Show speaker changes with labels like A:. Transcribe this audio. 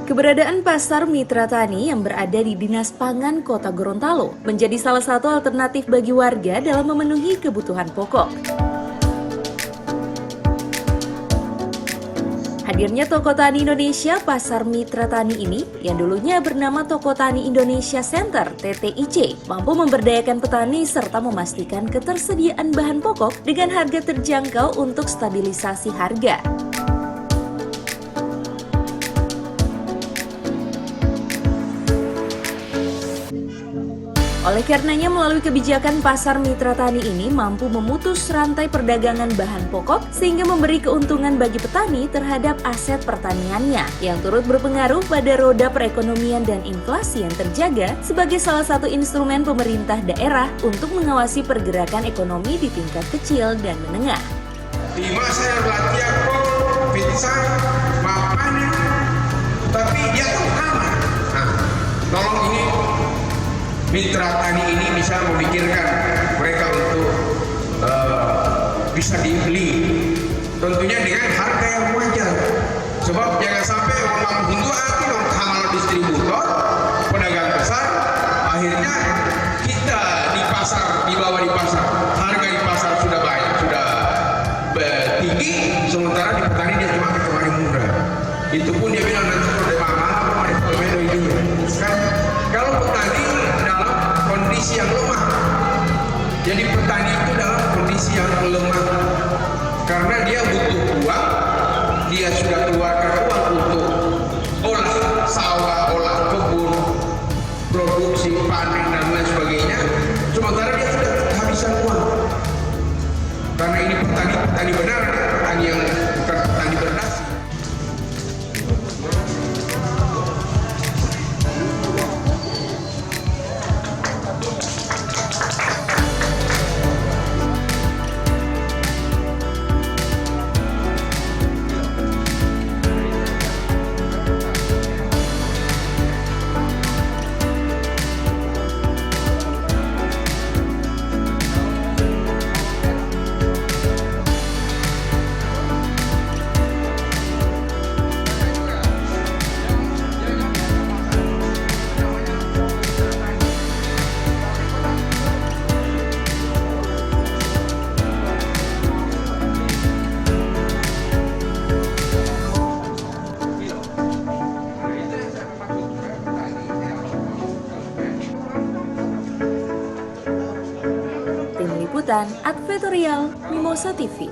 A: Keberadaan Pasar Mitra Tani yang berada di Dinas Pangan Kota Gorontalo menjadi salah satu alternatif bagi warga dalam memenuhi kebutuhan pokok. Hadirnya Toko Tani Indonesia Pasar Mitra Tani ini, yang dulunya bernama Toko Tani Indonesia Center (TTIC), mampu memberdayakan petani serta memastikan ketersediaan bahan pokok dengan harga terjangkau untuk stabilisasi harga. Oleh karenanya, melalui kebijakan Pasar Mitra Tani ini mampu memutus rantai perdagangan bahan pokok sehingga memberi keuntungan bagi petani terhadap aset pertaniannya yang turut berpengaruh pada roda perekonomian dan inflasi yang terjaga sebagai salah satu instrumen pemerintah daerah untuk mengawasi pergerakan ekonomi di tingkat kecil dan menengah.
B: Di masa yang latihan kol, pizza, mapan, tapi dia tuh aman. Nah, tolong ini Mitra Tani ini bisa memikirkan mereka untuk bisa dibeli, tentunya dengan harga yang wajar. Sebab jangan sampai orang untuk hamal distributor, pedagang besar, akhirnya kita di pasar, di bawah di pasar, harga di pasar sudah baik, sudah tinggi, sementara di petani dia cuma kemarin murah. Itu pun dia bilang nanti kalau dia mahal, kan kalau petani dalam kondisi yang lemah, jadi petani itu dalam kondisi yang lemah karena dia butuh uang, dia sudah keluarkan uang untuk olah sawah, olah kebun, produksi panen dan lain sebagainya, sementara dia sudah kehabisan uang karena ini petani benar, petani yang bukan petani berdasi.
A: Tim Liputan Advertorial Mimosa TV.